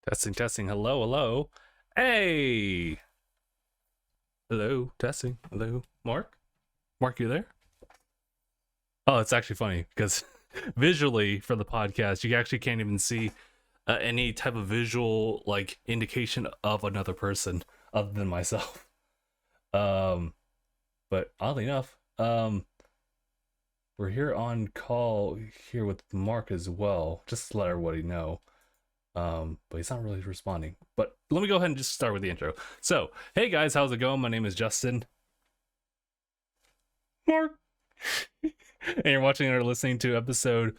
Testing, testing. Hello, hello. Hey. Hello, testing. Hello. Mark? Mark, you there? Oh, it's actually funny because visually for the podcast, you actually can't even see any type of visual like indication of another person other than myself. Um, but oddly enough, we're here on call here with Mark as well, just to let everybody know. But he's not really responding. But let me go ahead and just start with the intro. So, hey guys, how's it going? My name is Justin. Mark. And you're watching or listening to episode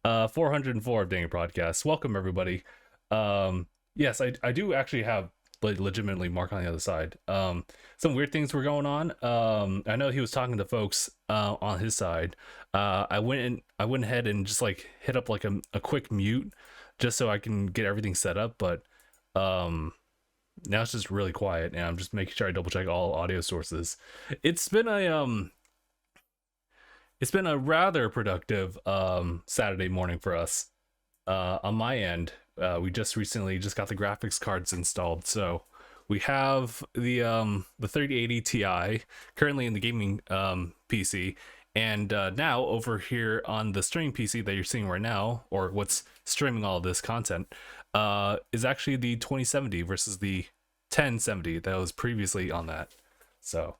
404 of DangIT Prodcast. Welcome everybody. Yes, I do actually have like legitimately Mark on the other side. Some weird things were going on. I know he was talking to folks on his side. I went ahead and just like hit up like a quick mute just so I can get everything set up, but now it's just really quiet and I'm just making sure I double check all audio sources. It's been a rather productive Saturday morning for us. On my end, we just recently got the graphics cards installed, so we have the 3080 Ti currently in the gaming PC, and now over here on the streaming PC that you're seeing right now, or what's streaming all of this content, is actually the 2070 versus the 1070 that was previously on that. So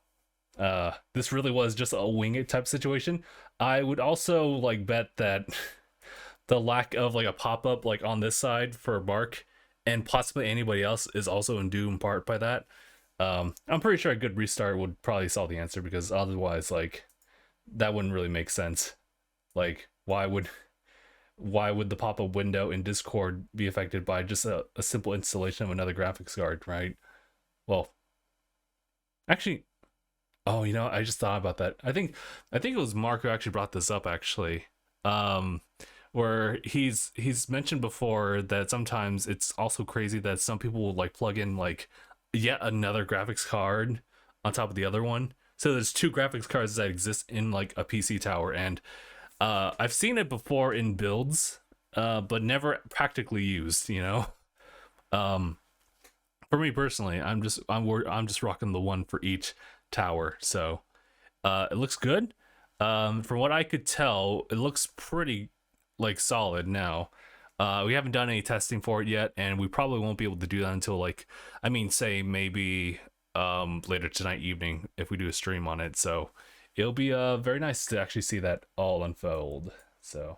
this really was just a wing it type situation. I would also like bet that the lack of like a pop-up like on this side for Mark and possibly anybody else is also in due in part by that. I'm pretty sure a good restart would probably solve the answer, because otherwise like that wouldn't really make sense. Like why would the pop-up window in Discord be affected by just a simple installation of another graphics card, right? Well, actually, oh, you know, I just thought about that. I think it was Mark who actually brought this up actually. Where he's mentioned before that sometimes it's also crazy that some people will like plug in like yet another graphics card on top of the other one. So there's two graphics cards that exist in like a PC tower, and I've seen it before in builds, but never practically used, you know. For me personally, I'm just rocking the one for each tower, so it looks good. From what I could tell, it looks pretty like solid now. We haven't done any testing for it yet, and we probably won't be able to do that until like, I mean, say maybe later tonight evening if we do a stream on it. So it'll be very nice to actually see that all unfold. So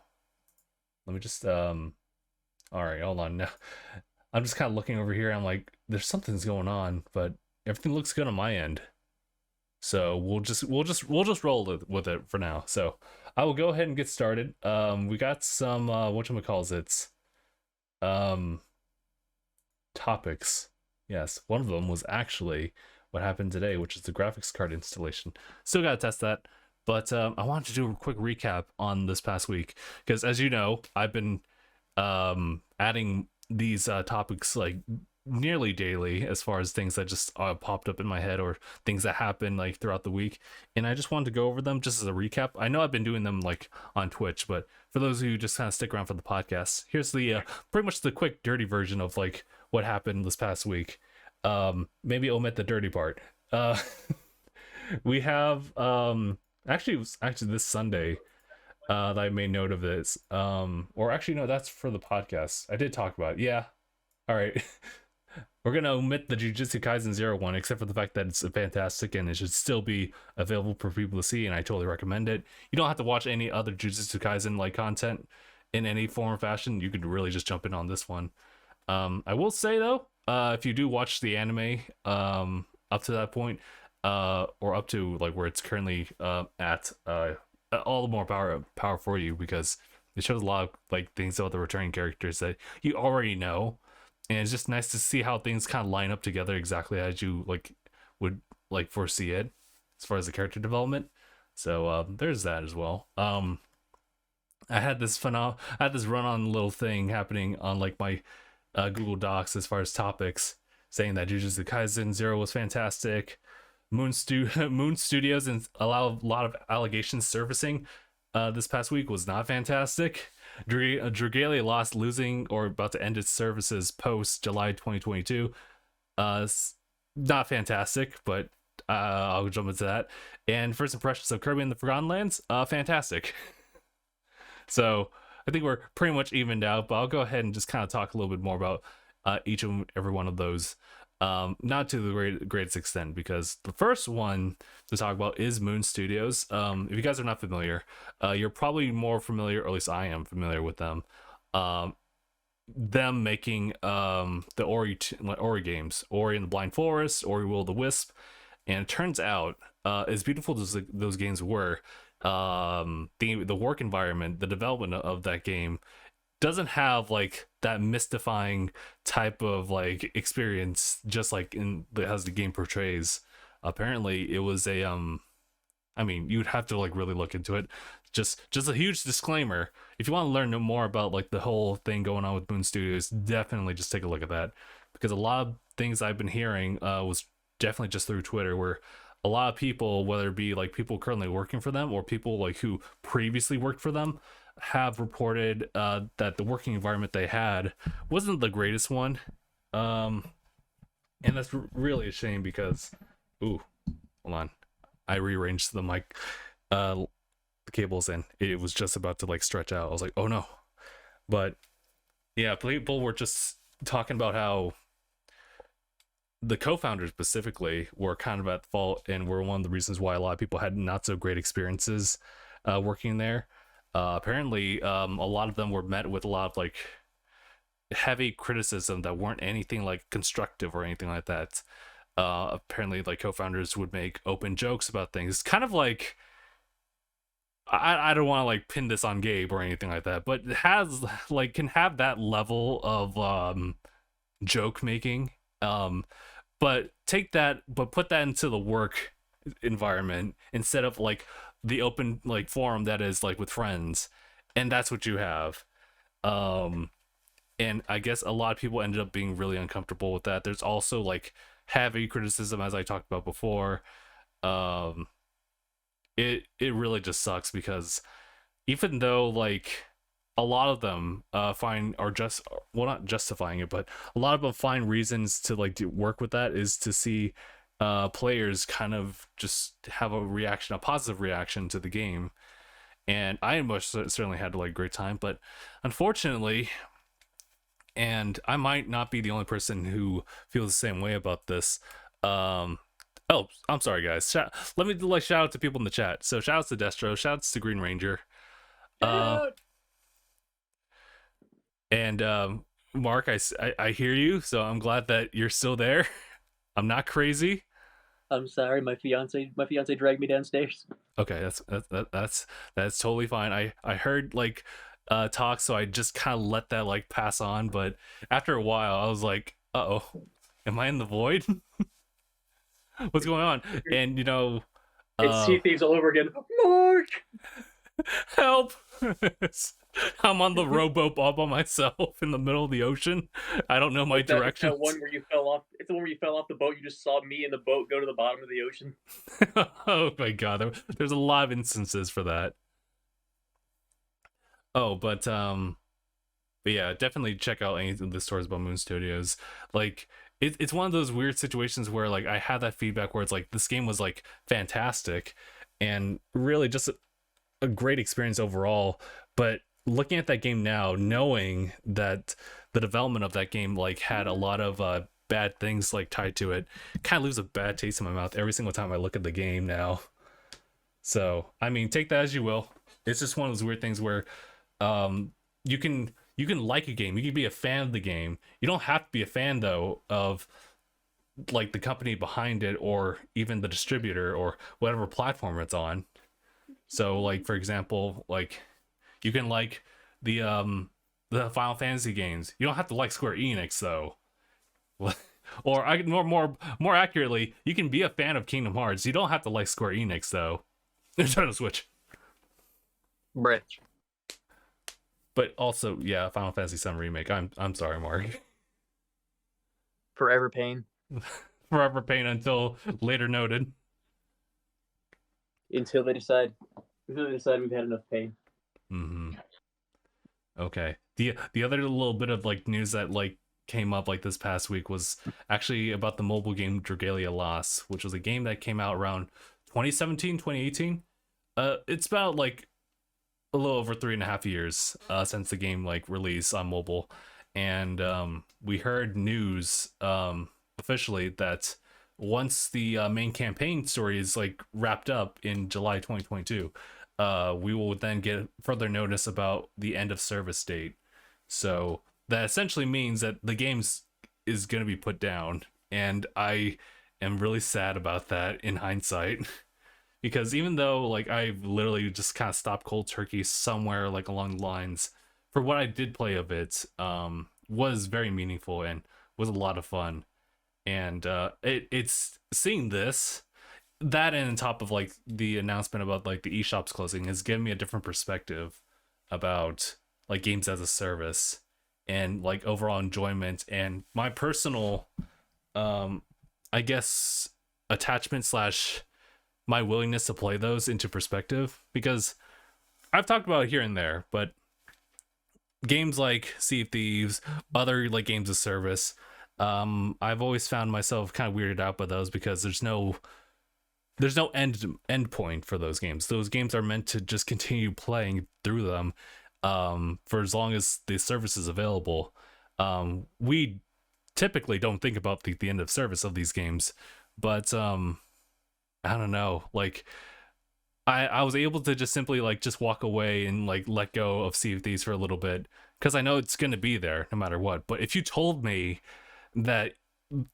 let me just all right, hold on. Now I'm just kind of looking over here. I'm like, there's something's going on, but everything looks good on my end. So we'll just roll with it for now. So I will go ahead and get started. We got some whatchamacallits, topics. Yes, one of them was actually what happened today, which is the graphics card installation. Still gotta test that, but I wanted to do a quick recap on this past week, because as you know, I've been adding these topics like nearly daily as far as things that just popped up in my head or things that happened like throughout the week, and I just wanted to go over them just as a recap. I know I've been doing them like on Twitch, but for those of you who just kind of stick around for the podcast, here's the pretty much the quick dirty version of like what happened this past week. Maybe omit the dirty part. We have actually it was actually this Sunday that I made note of this, or actually no, that's for the podcast. I did talk about it. Yeah, all right. We're going to omit the Jujutsu Kaisen 0 one, except for the fact that it's fantastic and it should still be available for people to see, and I totally recommend it. You don't have to watch any other Jujutsu Kaisen like content in any form or fashion. You could really just jump in on this one. I will say though, if you do watch the anime up to that point, or up to like where it's currently at, all the more power for you, because it shows a lot of like things about the returning characters that you already know. And it's just nice to see how things kind of line up together exactly as you like would like foresee it as far as the character development. So there's that as well. I had this run-on little thing happening on like my Google Docs as far as topics, saying that Jujutsu Kaisen 0 was fantastic. Moon Studios and a lot of allegations surfacing this past week was not fantastic. Dragalia lost, losing or about to end its services post July 2022. Not fantastic, but I'll jump into that. And first impressions of Kirby and the Forgotten Lands, fantastic. So I think we're pretty much evened out, but I'll go ahead and just kind of talk a little bit more about each and every one of those. Not to the greatest extent, because the first one to talk about is Moon Studios. If you guys are not familiar, you're probably more familiar, or at least I am familiar with them. Them making the Ori games, Ori and the Blind Forest, Ori Will o' the Wisp, and it turns out, as beautiful as those games were, the work environment, the development of that game doesn't have like that mystifying type of like experience, just like as the game portrays. Apparently it was a I mean, you'd have to like really look into it. Just a huge disclaimer, if you want to learn more about like the whole thing going on with Moon Studios, definitely just take a look at that, because a lot of things I've been hearing was definitely just through Twitter, where a lot of people, whether it be like people currently working for them or people like who previously worked for them, have reported that the working environment they had wasn't the greatest one, and that's really a shame, because hold on, I rearranged the mic the cables, and it was just about to like stretch out. I was like, oh no. But yeah, people were just talking about how the co-founders specifically were kind of at fault and were one of the reasons why a lot of people had not so great experiences working there. Apparently, a lot of them were met with a lot of like heavy criticism that weren't anything like constructive or anything like that. Apparently, like co-founders would make open jokes about things, kind of like, I don't want to like pin this on Gabe or anything like that, but it has like can have that level of joke making. But put that into the work environment instead of like the open like forum that is like with friends, and that's what you have. And I guess a lot of people ended up being really uncomfortable with that. There's also like heavy criticism, as I talked about before. It really just sucks, because even though like a lot of them find, or just, well, not justifying it, but a lot of them find reasons to like do work with that, is to see players kind of just have a positive reaction to the game. And I most certainly had like a great time, but unfortunately, and I might not be the only person who feels the same way about this. Oh, I'm sorry, guys. Let me like shout out to people in the chat. So shout outs to Destro, shout outs to Green Ranger. And Mark, I hear you, so I'm glad that you're still there. I'm not crazy. I'm sorry, my fiance dragged me downstairs. Okay, that's totally fine. I heard like talk, so I just kind of let that like pass on, but after a while I was like, uh-oh, am I in the void? What's going on? And you know, it's Sea Thieves all over again. Mark, help. I'm on the rowboat all by myself in the middle of the ocean. I don't know my directions. It's the one where you fell off. It's the one where you fell off the boat. You just saw me in the boat go to the bottom of the ocean. Oh my god, there's a lot of instances for that. Oh, but yeah, definitely check out any of the stories about Moon Studios. Like, it's one of those weird situations where like I had that feedback where it's like this game was like fantastic and really just a great experience overall, but looking at that game now, knowing that the development of that game like had a lot of bad things like tied to it, kind of leaves a bad taste in my mouth every single time I look at the game now. So I mean, take that as you will. It's just one of those weird things where you can like a game, you can be a fan of the game. You don't have to be a fan though of like the company behind it, or even the distributor, or whatever platform it's on. So like, for example, like you can like the Final Fantasy games. You don't have to like Square Enix though. Or more accurately, you can be a fan of Kingdom Hearts. You don't have to like Square Enix though. Nintendo Switch. Bridge. But also, yeah, Final Fantasy VII Remake. I'm sorry, Mark. Forever pain. Forever pain until later noted. Until they decide we've had enough pain. Mm-hmm. Okay. The other little bit of like news that like came up like this past week was actually about the mobile game Dragalia Lost, which was a game that came out around 2017, 2018. It's about like a little over 3.5 years since the game like released on mobile, and we heard news officially that once the main campaign story is like wrapped up in July 2022, we will then get further notice about the end of service date. So that essentially means that the game's is going to be put down, and I am really sad about that in hindsight. Because even though like I've literally just kind of stopped cold turkey somewhere like along the lines, for what I did play of it, was very meaningful and was a lot of fun. And it's seeing this, that, and on top of like the announcement about like the eShops closing has given me a different perspective about like games as a service and like overall enjoyment and my personal I guess attachment slash my willingness to play those into perspective, because I've talked about it here and there, but games like Sea of Thieves, other like games of service, I've always found myself kind of weirded out by those because there's no end point for those games. Those games are meant to just continue playing through them for as long as the service is available. We typically don't think about the end of service of these games, but I don't know, like I was able to just simply like just walk away and like let go of Sea of Thieves for a little bit because I know it's gonna be there no matter what. But if you told me that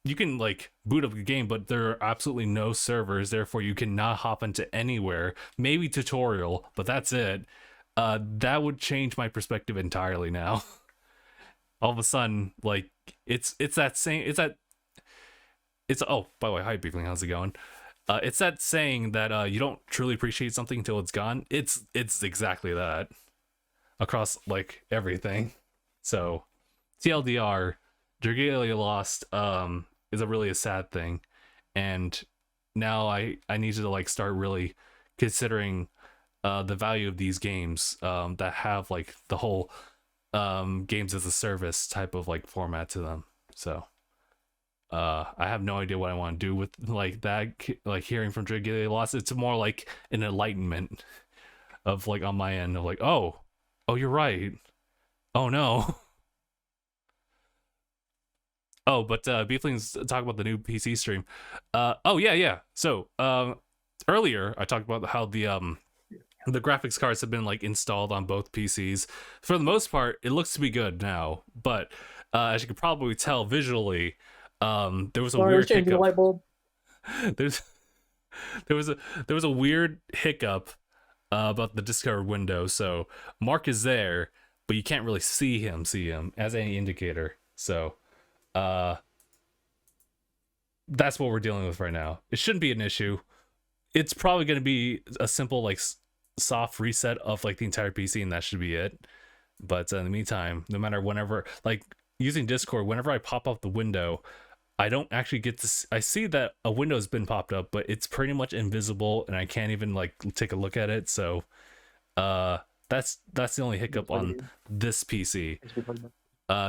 you can like boot up a game but there are absolutely no servers, therefore you cannot hop into anywhere, maybe tutorial, but that's it, that would change my perspective entirely now. All of a sudden, like it's that same it's oh, by the way, hi Beefling, how's it going? It's that saying that you don't truly appreciate something until it's gone. It's exactly that across like everything. So TLDR, Dragalia Lost is a really a sad thing, and now I need to like start really considering the value of these games that have like the whole games as a service type of like format to them. So I have no idea what I want to do with like that, like hearing from Dragalia Lost. It's more like an enlightenment of like on my end of like, oh you're right, oh no. Oh, but Beeflings talk about the new PC stream. Oh yeah. So earlier I talked about how the graphics cards have been like installed on both PCs. For the most part, it looks to be good now, but as you can probably tell visually, there was a weird changing the hiccup. light bulb. There's there was a weird hiccup about the Discord window. So Mark is there, but you can't really see him as any indicator. So that's what we're dealing with right now. It shouldn't be an issue. It's probably going to be a simple like soft reset of like the entire PC, and that should be it. But in the meantime, no matter whenever like using Discord, whenever I pop up the window, I don't actually get to I see that a window's been popped up, but it's pretty much invisible and I can't even like take a look at it. So that's the only hiccup on this PC.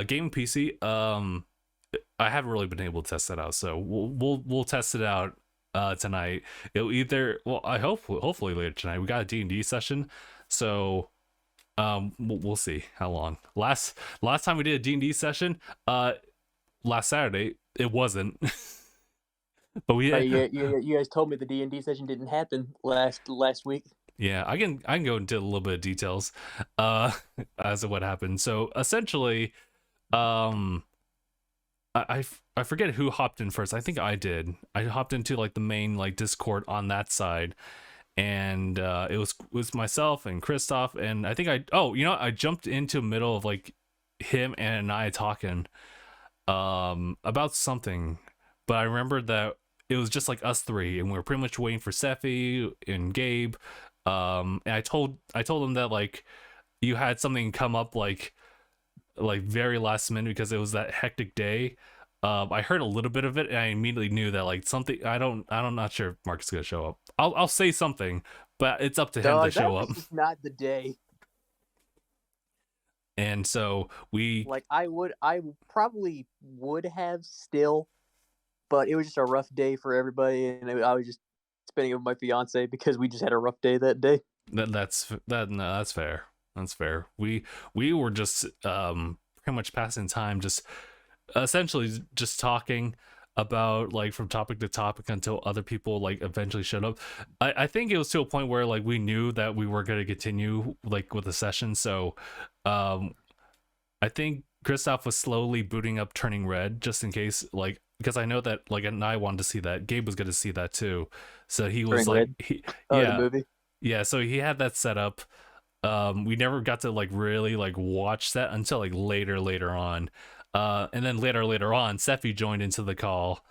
Gaming PC, I haven't really been able to test that out, so we'll test it out tonight. It'll either, well, I hope hopefully later tonight. We got a D&D session, so we'll see how long. Last time we did a D&D session, last Saturday, it wasn't. But we you guys told me the D&D session didn't happen last week. Yeah, I can go into a little bit of details as of what happened. So essentially, I forget who hopped in first. I think I did. I hopped into like the main like Discord on that side, and it was myself and Christoph, and I think I jumped into the middle of like him and I talking about something, but I remember that it was just like us three, and we were pretty much waiting for Sephi and Gabe. And I told him that like you had something come up like very last minute because it was that hectic day. I heard a little bit of it and I immediately knew that like something, I'm not sure if Mark's gonna show up. I'll say something, but it's up to him to show up. Not the day. And so we Like I probably would have still, but it was just a rough day for everybody, and I was just spending it with my fiance because we just had a rough day that day. that's fair. That's fair. We were just pretty much passing time, just essentially just talking about like from topic to topic until other people like eventually showed up. I think it was to a point where like we knew that we were going to continue like with the session, so um I think Kristoff was slowly booting up Turning Red just in case, like, because I know that like, and I wanted to see that. Gabe was going to see that too, so he was Turning like, Red. Oh, the yeah, movie. yeah. So he had that set up. We never got to like really like watch that until like later on. And then later on, Sephi joined into the call.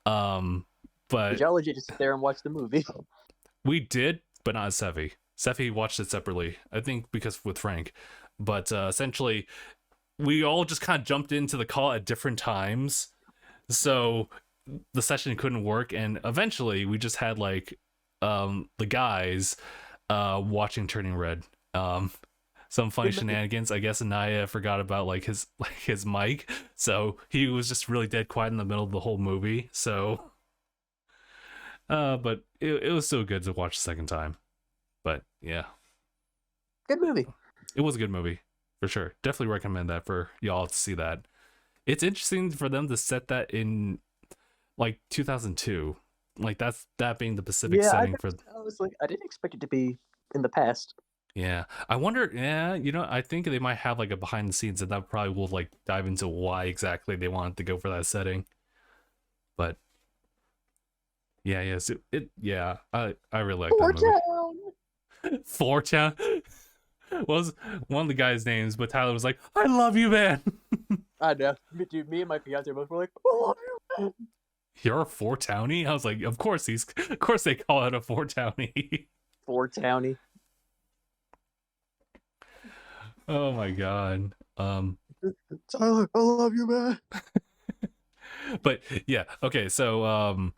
Did But y'all legit just sit there and watch the movie? we did, but not as Sephi. Sephi watched it separately, I think, because with Frank. But essentially, we all just kind of jumped into the call at different times, so the session couldn't work, and eventually we just had like the guys watching Turning Red. Some funny shenanigans. I guess Anaya forgot about like his mic, so he was just really dead quiet in the middle of the whole movie. So but it was still good to watch the second time. But yeah, Good movie. it was a good movie for sure. Definitely recommend that for y'all to see that. It's interesting for them to set that in like 2002, like that being the Pacific setting for. I was like, I didn't expect it to be in the past. Yeah, I wonder. Yeah, I think they might have like a behind the scenes, and that probably will like dive into why exactly they wanted to go for that setting. But yeah, so yeah, I really like that movie. Four Town was one of the guys' names, but Tyler was like, "I love you, man." I know, dude. Me and my fiance both were like, "Oh, You're a Four Townie? I was like, of course they call it a Four Townie. Four Townie." Oh my god. Tyler, I love you, man. But yeah, okay, so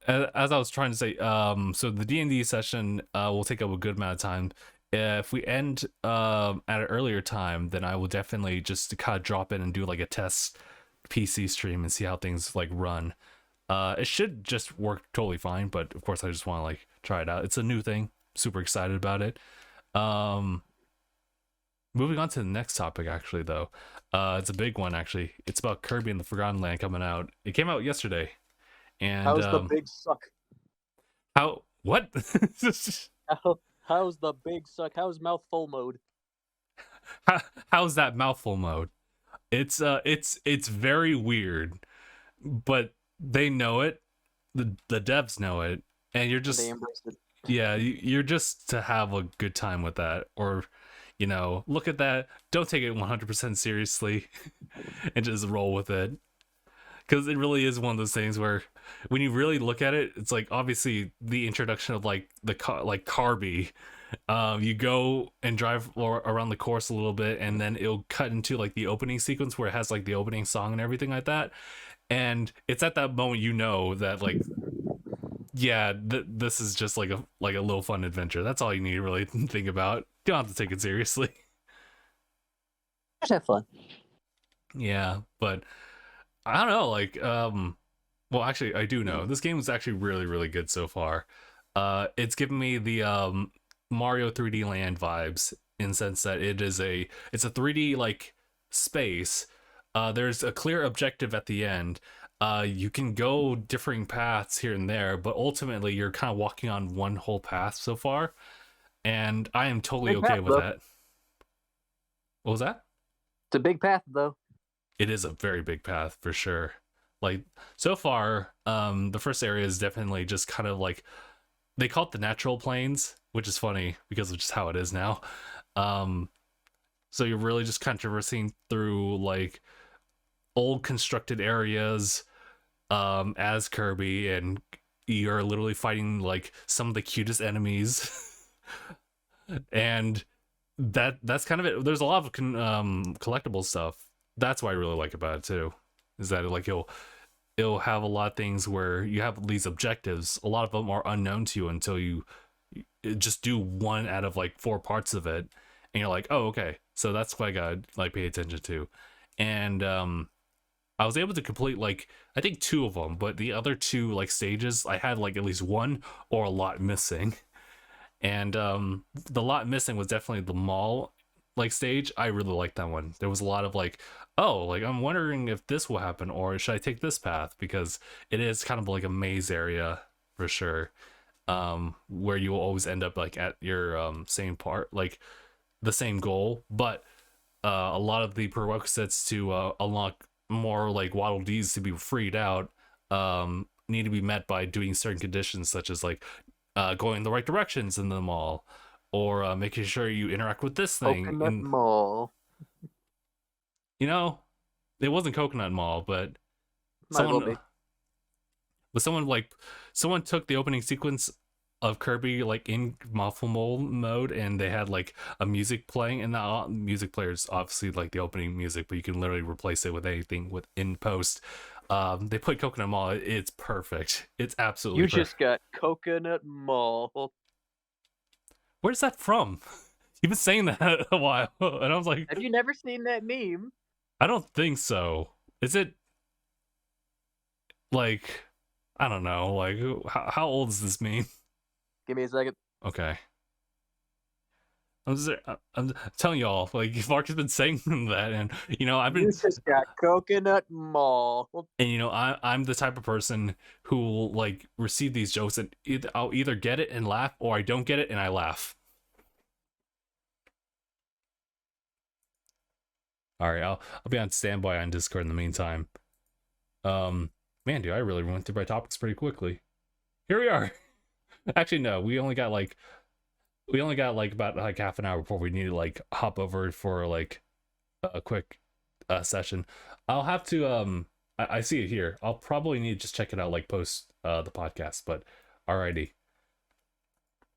as I was trying to say, so the D&D session will take up a good amount of time. If we end at an earlier time, then I will definitely just kind of drop in and do like a test PC stream and see how things like run. It should just work totally fine, but of course I just want to like try it out. It's a new thing. Super excited about it. Moving on to the next topic, actually, though. It's a big one, actually. It's about Kirby and the Forgotten Land coming out. It came out yesterday. And How's the big suck? What? How's the big suck? How's mouthful mode? How's that mouthful mode? It's very weird, but they know it. The devs know it, and you're just, They embraced it. yeah, you're just to have a good time with that, or look at that. Don't take it 100% seriously, and just roll with it. Because it really is one of those things where, when you really look at it, it's like obviously the introduction of like like Kirby. You go and drive around the course a little bit, and then it'll cut into like the opening sequence where it has like the opening song and everything like that. And it's at that moment that like, yeah, this is just like a little fun adventure. That's all you need to really think about. You don't have to take it seriously. Just have fun. Yeah, but I don't know, like well, actually I do know. This game is actually really, really good so far. It's given me the Mario 3D Land vibes, in the sense that it's a 3D like space. There's a clear objective at the end. You can go differing paths here and there, but ultimately you're kind of walking on one whole path so far, and I am totally okay with that. What was that? It's a big path, though. It is a very big path for sure. Like, so far, the first area is definitely just kind of like, they call it the natural plains, which is funny because of just how it is now. So you're really just kind of traversing through like old constructed areas as Kirby, and you're literally fighting like some of the cutest enemies. And that's kind of it. There's a lot of collectible stuff. That's what I really like about it too, is that like it'll have a lot of things where you have these objectives. A lot of them are unknown to you until you just do one out of like 4 parts of it, and you're like, oh, okay, so that's what I gotta like pay attention to. And I was able to complete like I think 2 of them, but the other 2 like stages I had like at least 1 or a lot missing. And the lot missing was definitely the mall like stage. I really liked that one. There was a lot of like, oh, like I'm wondering if this will happen or should I take this path, because it is kind of like a maze area for sure, where you will always end up like at your same part, like the same goal, but a lot of the prerequisites to unlock more like Waddle Dees to be freed out need to be met by doing certain conditions, such as like going in the right directions in the mall, or making sure you interact with this thing. Coconut Mall. You know, it wasn't Coconut Mall, but Might well be. someone took the opening sequence of Kirby like in muffle mode, and they had like a music playing, and the music player is obviously like the opening music, but you can literally replace it with anything in post. They put Coconut Mall. It's perfect. It's absolutely You perfect. just got Coconut Mall. Where's that from? You've been saying that a while, and I was like, Have you never seen that meme? I don't think so. Is it like, I don't know, like how old is this meme? Give me a second. Okay. I'm telling y'all, like Mark has been saying that, and you know I've been. You just got Coconut Mall. And you know I'm the type of person who will like receive these jokes, and I'll either get it and laugh, or I don't get it and I laugh. All right, I'll be on standby on Discord in the meantime. Man, dude, I really went through my topics pretty quickly. Here we are. Actually, no, we only got like about like half an hour before we need to like hop over for like a quick session. I'll have to I see it here. I'll probably need to just check it out like post the podcast, but alrighty.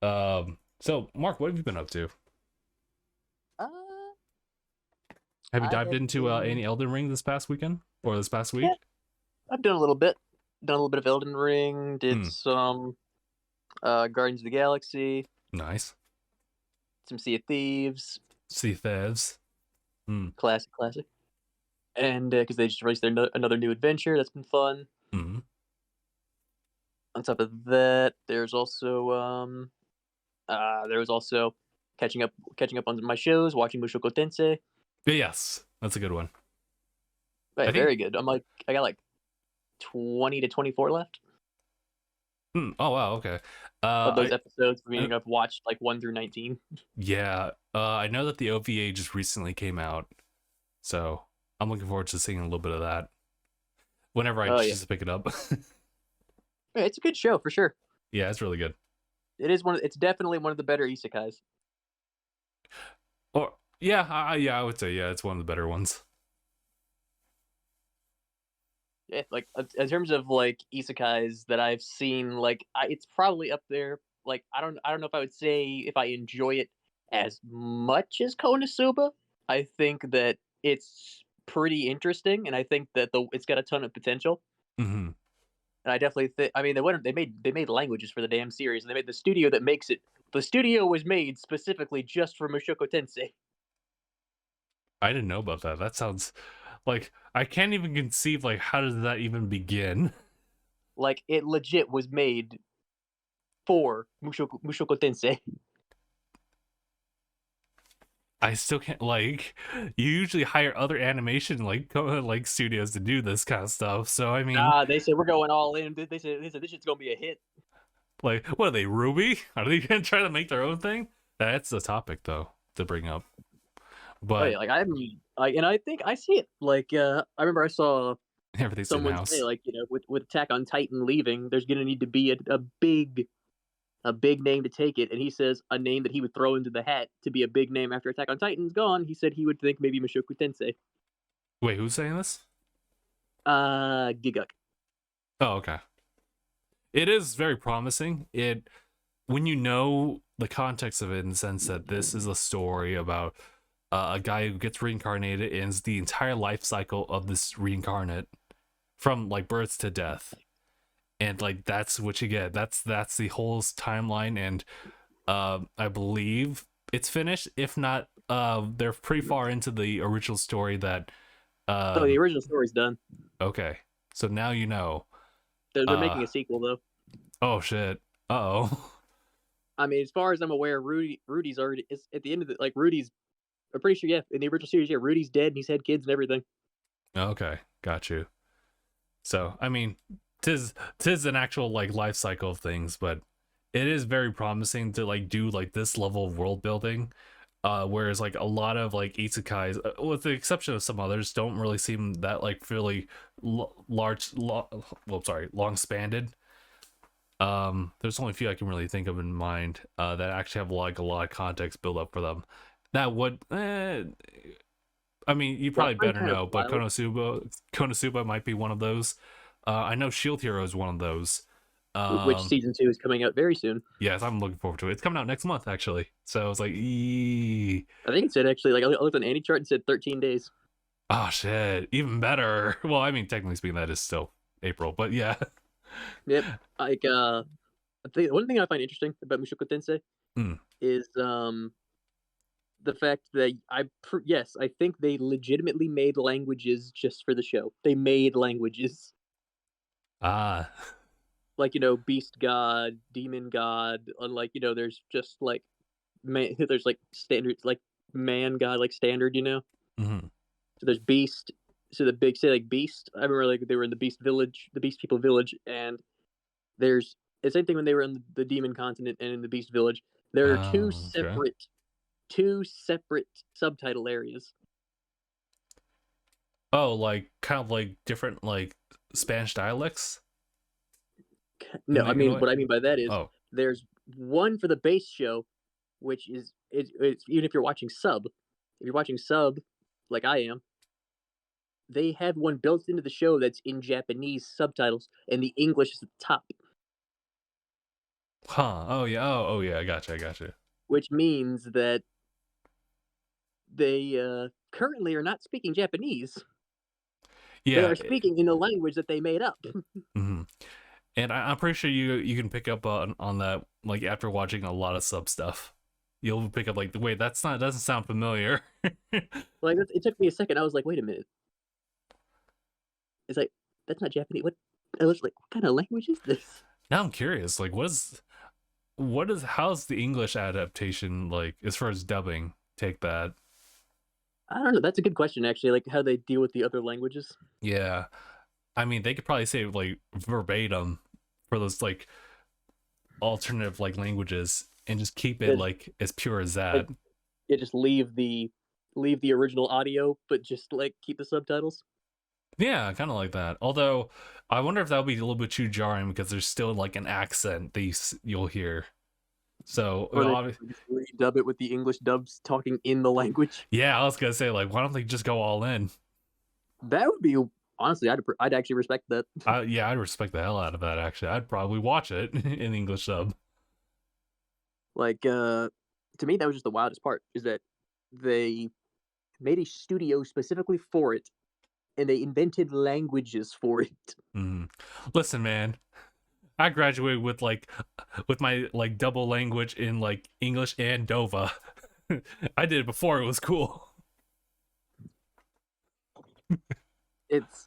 So Mark, what have you been up to? Have you dived into any Elden Ring this past weekend or this past week? Yeah, I've done a little bit. Done a little bit of Elden Ring. Did some Guardians of the Galaxy. Nice. Some Sea of Thieves. Sea Thieves. Classic. And because they just released another new adventure, that's been fun. Mm-hmm. On top of that, there's also catching up on my shows, watching Mushoku Tensei. Yes, that's a good one. Right, very good. I got like 20 to 24 left. Oh wow, okay. Of those episodes, meaning I've watched like 1 through 19. Yeah, I know that the OVA just recently came out, so I'm looking forward to seeing a little bit of that whenever I choose to pick it up. Yeah, it's a good show for sure. Yeah, it's really good. It's definitely one of the better isekais. Or yeah, I would say it's one of the better ones. Yeah, like in terms of like isekais that I've seen, like it's probably up there. Like I don't know if I would say if I enjoy it as much as Konosuba. I think that it's pretty interesting, and I think that it's got a ton of potential. Mm-hmm. And I definitely think. I mean, they made languages for the damn series, and they made the studio that makes it. The studio was made specifically just for Mushoku Tensei. I didn't know about that. That sounds like I can't even conceive like how does that even begin? Like it legit was made for Mushoku Tensei. I still can't like. You usually hire other animation like studios to do this kind of stuff. So I mean, They said we're going all in. They said this shit's gonna be a hit. Like, what are they, Ruby? Are they gonna try to make their own thing? That's the topic though to bring up. But like and I think I see it. Like I remember I saw everything's someone say like with Attack on Titan leaving, there's gonna need to be a big name to take it, and he says a name that he would throw into the hat to be a big name after Attack on Titan's gone. He said he would think maybe Mushoku Tensei. Wait, who's saying this? Giguk. Oh, okay. It is very promising. When you know the context of it, in the sense that this is a story about a guy who gets reincarnated, and it's the entire life cycle of this reincarnate from like birth to death, and like that's what you get. That's the whole timeline, and I believe it's finished. If not, they're pretty far into the original story that So the original story's done. okay. So now you know. They're making a sequel though. Oh shit. Uh-oh. I mean, as far as I'm aware, Rudy's already is at the end of the Rudy's. I'm pretty sure, yeah, in the original series, yeah, Rudy's dead and he's had kids and everything. Okay, got you. So I mean, tis an actual like life cycle of things, but it is very promising to like do like this level of world building. Whereas like a lot of like isekais, with the exception of some others, don't really seem that like really long spanned. There's only a few I can really think of in mind that actually have like a lot of context built up for them. That would, I mean, you probably better know, but Konosuba might be one of those. I know Shield Hero is one of those. Which season 2 is coming out very soon. Yes, I'm looking forward to it. It's coming out next month, actually. So I was like, I think it said actually, like I looked on AniChart and said 13 days. oh shit, even better. Well, I mean, technically speaking, that is still April, but yeah. Yep. Like I think one thing I find interesting about Mushoku Tensei is the fact that yes, I think they legitimately made languages just for the show. They made languages. Ah. Like, you know, beast god, demon god, unlike, you know, there's just like there's like standard, like man god, like standard, you know. Mm-hmm. So there's beast. So the big say like beast. I remember like they were in the beast village, the beast people village, and there's the same thing when they were in the demon continent and in the beast village. There are two separate subtitle areas. Oh, like kind of like different like Spanish dialects. No, I mean what I mean by that is there's one for the base show, which is it's even if you're watching sub, like I am, they have one built into the show that's in Japanese subtitles, and the English is at the top. Huh? Oh yeah. Oh yeah. I gotcha. Which means that they currently are not speaking Japanese. Yeah, they are speaking in the language that they made up. Mm-hmm. And I'm pretty sure you can pick up on that like after watching a lot of sub stuff. You'll pick up like the wait, doesn't sound familiar. Like it took me a second. I was like, wait a minute. It's like that's not Japanese. What? I was like, what kind of language is this? Now I'm curious. Like, how's the English adaptation like as far as dubbing? Take that. I don't know. That's a good question, actually. Like how they deal with the other languages. Yeah, I mean, they could probably say like verbatim for those like alternative like languages and just keep it like as pure as that. Yeah, just leave the original audio, but just like keep the subtitles. Yeah, kind of like that. Although I wonder if that'll be a little bit too jarring because there's still like an accent that you'll hear. So dub it with the English dubs talking in the language. Yeah, I was gonna say like, why don't they just go all in? That would be honestly, I'd actually respect that. Yeah, I'd respect the hell out of that. Actually, I'd probably watch it in English sub. Like, to me, that was just the wildest part. Is that they made a studio specifically for it, and they invented languages for it. Listen, man, I graduated with my like double language in like English and Dova. I did it before it was cool. It's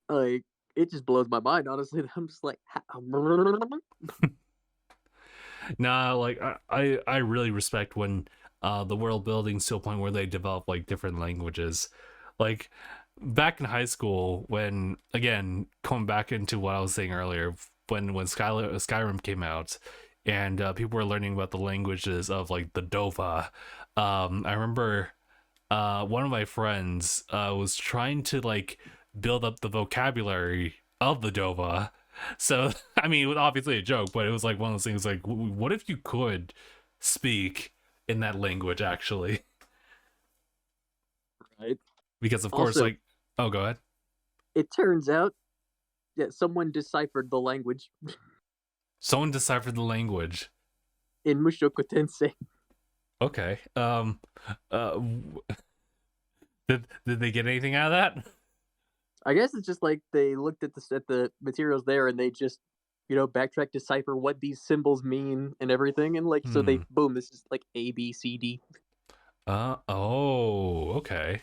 like it just blows my mind, honestly. I'm just like Nah, like I really respect when the world building's to a point where they develop like different languages. Like back in high school, when again coming back into what I was saying earlier, when Skyrim came out and people were learning about the languages of like the Dova. I remember one of my friends was trying to like build up the vocabulary of the Dova. So I mean, it was obviously a joke, but it was like one of those things like, what if you could speak in that language actually? Right. Because of course, like, oh, go ahead. It turns out that someone deciphered the language. Someone deciphered the language in Mushoku Tensei. Okay. Did they get anything out of that? I guess it's just like they looked at the materials there and they just backtrack, decipher what these symbols mean and everything, and like so they boom, this is like A B C D. Okay.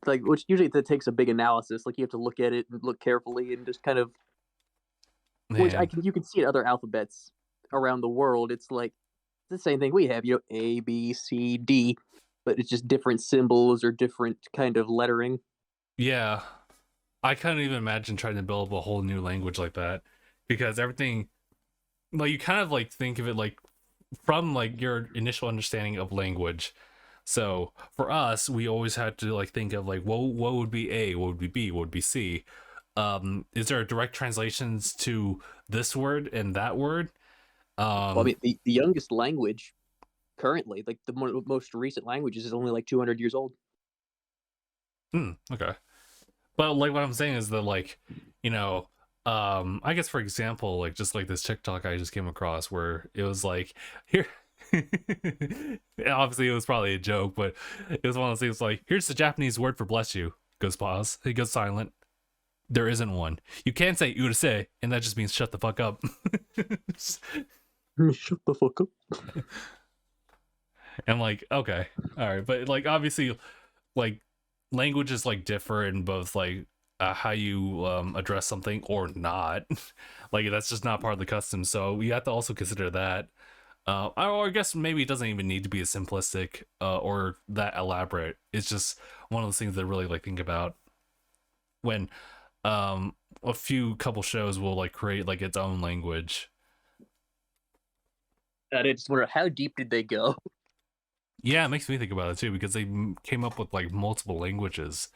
Like, which usually that takes a big analysis. Like you have to look at it and look carefully and just kind of, which you can see in other alphabets around the world. It's like the same thing we have, A B C D, but it's just different symbols or different kind of lettering. Yeah, I couldn't even imagine trying to build up a whole new language like that, because everything, like, you kind of like think of it like from like your initial understanding of language. So for us, we always had to like think of like what would be A, what would be B, what would be C. Is there direct translations to this word and that word? Well, I mean, the youngest language currently, like the most recent languages, is only like 200 years old. Okay. But like what I'm saying is that, like, I guess for example, like just like this TikTok I just came across where it was like, here obviously it was probably a joke, but it was one of those things like, here's the Japanese word for bless you. Goes pause. It goes silent. There isn't one. You can't say urase, and that just means shut the fuck up. Shut the fuck up. And like, okay, all right, but like obviously, like languages like differ in both like how you address something or not. Like that's just not part of the custom, so we have to also consider that. Or I guess maybe it doesn't even need to be as simplistic or that elaborate. It's just one of those things that I really like think about when a couple shows will like create like its own language. I just wonder, how deep did they go? Yeah, it makes me think about it too, because they came up with like multiple languages.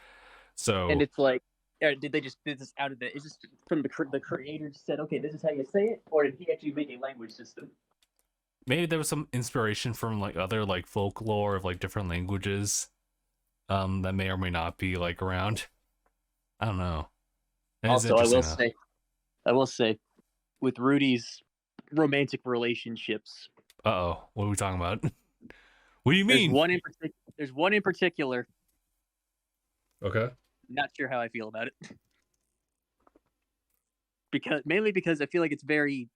So, and it's like, did they just did this out of is this from the creator just said, okay, this is how you say it, or did he actually make a language system? Maybe there was some inspiration from like other like folklore of like different languages that may or may not be like around. I don't know. Also, I will say, with Rudy's romantic relationships. What are we talking about? What do you mean? There's one in particular. Okay. Not sure how I feel about it. Mainly because I feel like it's very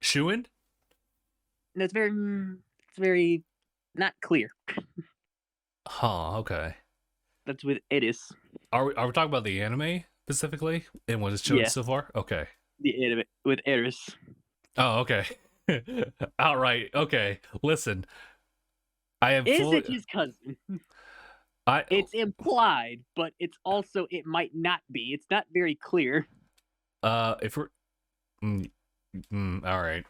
shoo-in? No, it's very not clear. Huh, okay. That's with Edis. Are we talking about the anime specifically and what it's shown so far? Okay. The anime with Eris. Oh, okay. All right. Okay. Listen. Is it his cousin? It's implied, but it's also, it might not be. It's not very clear. If we're all right.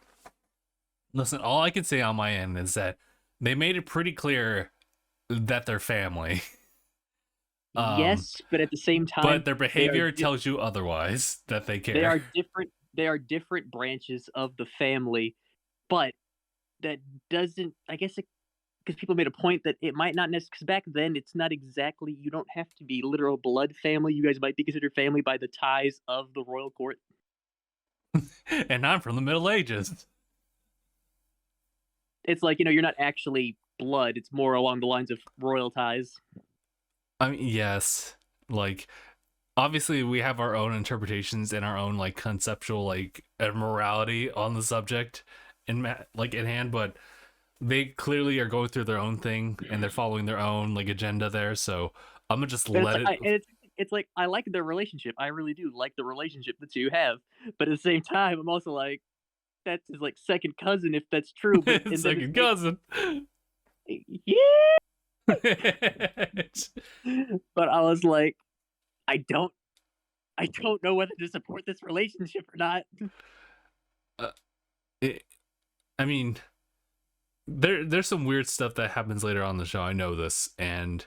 Listen, all I can say on my end is that they made it pretty clear that they're family. Yes, but at the same time, but their behavior tells you otherwise, that they care. They are different branches of the family, but that doesn't, I guess, because people made a point that it might not necessarily, because back then it's not exactly, you don't have to be literal blood family. You guys might be considered family by the ties of the royal court. And I'm from the Middle Ages. It's like, you're not actually blood. It's more along the lines of royal ties. I mean, yes. Like, obviously we have our own interpretations and our own like conceptual like morality on the subject in hand, but they clearly are going through their own thing and they're following their own like agenda there. So I'm gonna just let it. It's like, I like their relationship. I really do like the relationship the two have, but at the same time, I'm also like, that's his like second cousin if that's true. But second cousin. Yeah. But I was like, I don't know whether to support this relationship or not. I mean, there's some weird stuff that happens later on in the show. I know this, and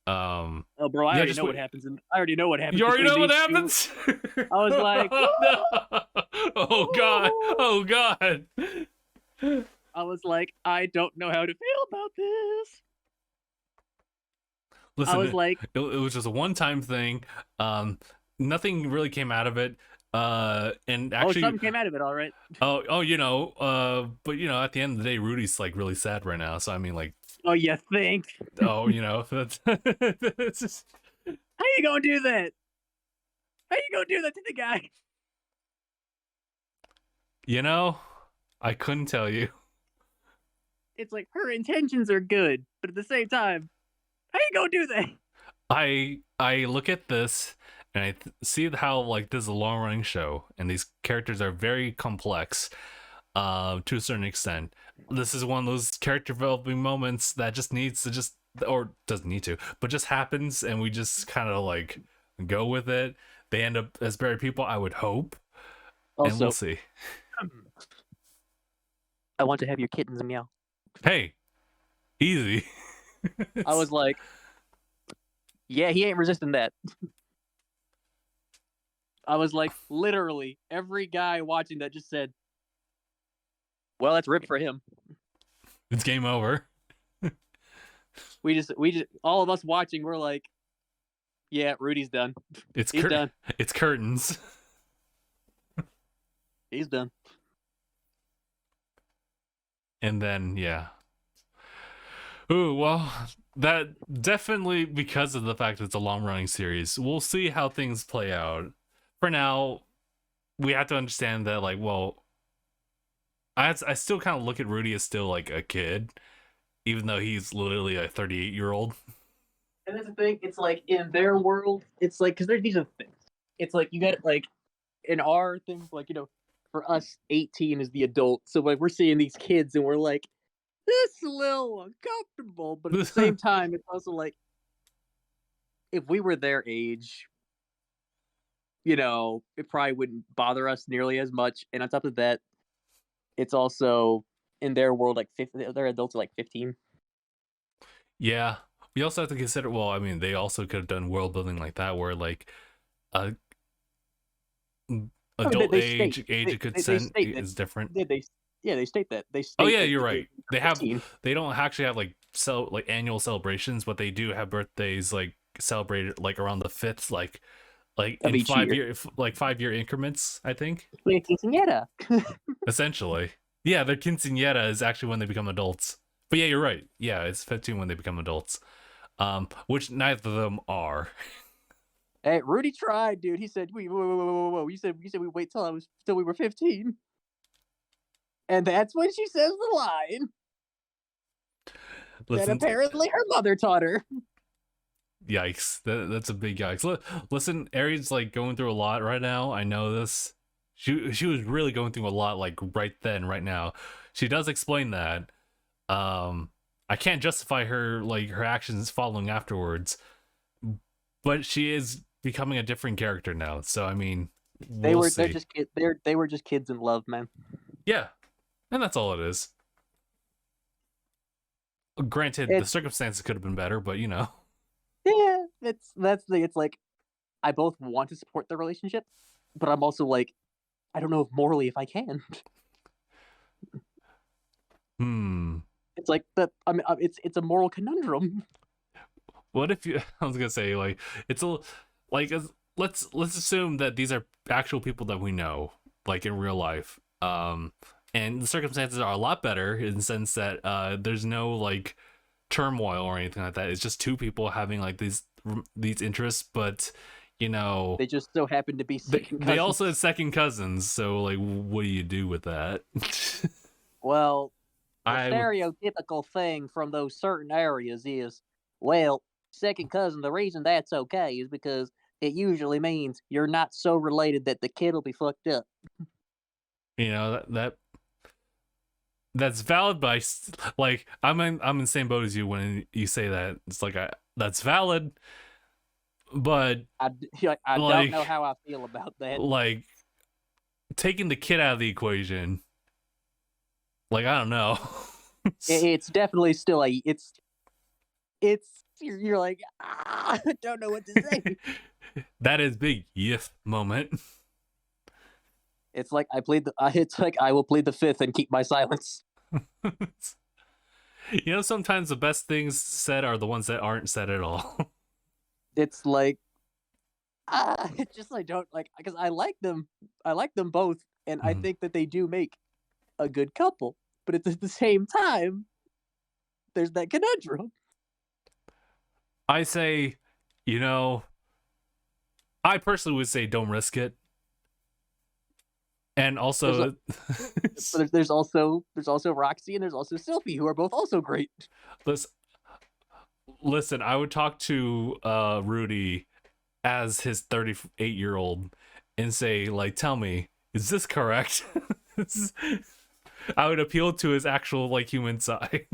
oh, bro, I already know what happens. I already know what happens. You already know what happens? I was like, oh god, oh god. I was like, I don't know how to feel about this. Listen, I was like, it was just a one-time thing. Nothing really came out of it. And actually, something came out of it, all right. but at the end of the day, Rudy's like really sad right now. So I mean, like, oh, you think? That's just... How you gonna do that? How you gonna do that to the guy? You know, I couldn't tell you. It's like her intentions are good, but at the same time, how you gonna do that? I look at this and see how like this is a long running show and these characters are very complex to a certain extent. This is one of those character developing moments that just needs to just, or doesn't need to, but just happens, and we just kind of like go with it. They end up as better people, I would hope, and we'll Also, see. I want to have your kittens meow. Hey, easy. I was like, yeah, he ain't resisting that. I was like, literally, every guy watching that just said, well, that's ripped for him. It's game over. We just, all of us watching, we're like, yeah, Rudy's done. It's He's done. It's curtains. He's done. And then yeah. Ooh, well, that definitely because of the fact that it's a long running series. We'll see how things play out. For now, we have to understand that, like, well, I still kind of look at Rudy as still like a kid, even though he's literally a 38-year-old. And that's the thing. It's like in their world, it's like because these are things. It's like you got like in our things, like for us, 18 is the adult. So like we're seeing these kids, and we're like, this is a little uncomfortable. But at the same time, it's also like if we were their age, it probably wouldn't bother us nearly as much. And on top of that, it's also in their world like their adults are like 15. Yeah. We also have to consider, well, I mean, they also could have done world building like that where like adult age of consent is different. They state that. They state oh yeah, that you're right. They have 15. they don't actually have like annual celebrations, but they do have birthdays like celebrated like around the 5th, like Of in each year. 5 year increments, I think. Like quinceañera. Essentially. Yeah, their quinceañera is actually when they become adults. But yeah, you're right. Yeah, it's 15 when they become adults. Which neither of them are. Hey, Rudy tried, dude. He said, whoa. You said we wait till we were 15. And that's when she says the line. Listen, that apparently her mother taught her. Yikes. That's a big yikes. Listen, Aries like going through a lot right now. I know this. She was really going through a lot like right then, right now. She does explain that. I can't justify her actions following afterwards, but she is becoming a different character now. So I mean, they were just kids in love, man. Yeah, and that's all it is. Granted, the circumstances could have been better, but Yeah, that's it's like I both want to support the relationship, but I'm also like, I don't know if morally if I can. It's like that. I mean, it's a moral conundrum. What if you? I was gonna say it's a let's assume that these are actual people that we know, like in real life. And the circumstances are a lot better in the sense that there's no like turmoil or anything like that. It's just two people having like these interests, but they just so happen to be second cousins. They also have second cousins, so like what do you do with that? Well, the stereotypical thing from those certain areas is, well, second cousin, the reason that's okay is because it usually means you're not so related that the kid will be fucked up. That's valid, but like I'm in the same boat as you when you say that. It's like that's valid, but I don't know how I feel about that. Like taking the kid out of the equation, like I don't know. It's definitely still it's you're like I don't know what to say. That is big yiff moment. It's like it's like I will plead the fifth and keep my silence. Sometimes the best things said are the ones that aren't said at all. It's like it's just I don't like because I like them both, and I think that they do make a good couple, but at the same time, there's that conundrum. I say, I personally would say don't risk it. And also, But there's also Roxy and there's also Sylphie, who are both also great. listen, I would talk to Rudy as his 38-year-old and say, like, tell me, is this correct? I would appeal to his actual, like, human side,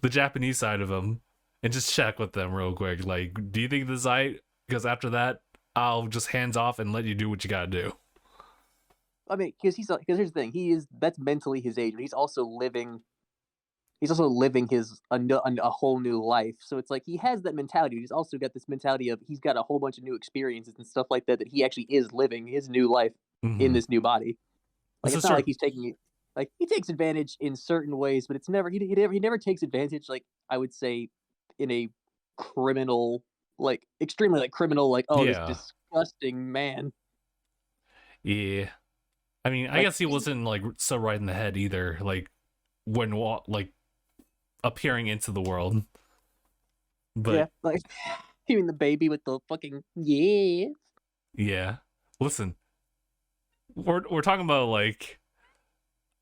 the Japanese side of him, and just check with them real quick. Like, do you think this is right? Because after that, I'll just hands off and let you do what you gotta do. I mean, because here's the thing, that's mentally his age, but he's also living his a whole new life. So it's like he has that mentality. He's also got this mentality of he's got a whole bunch of new experiences and stuff like that he actually is living his new life in this new body. Like, it's not like he's taking it. Like, he takes advantage in certain ways, but it's never he never takes advantage, like, I would say, in a criminal, like, extremely, like, criminal, like, oh, this disgusting man. Yeah. I mean, I guess he wasn't, like, so right in the head either, like, when, like, appearing into the world. But yeah, like, even the baby with the fucking, yeah. Yeah. Listen, we're talking about, like,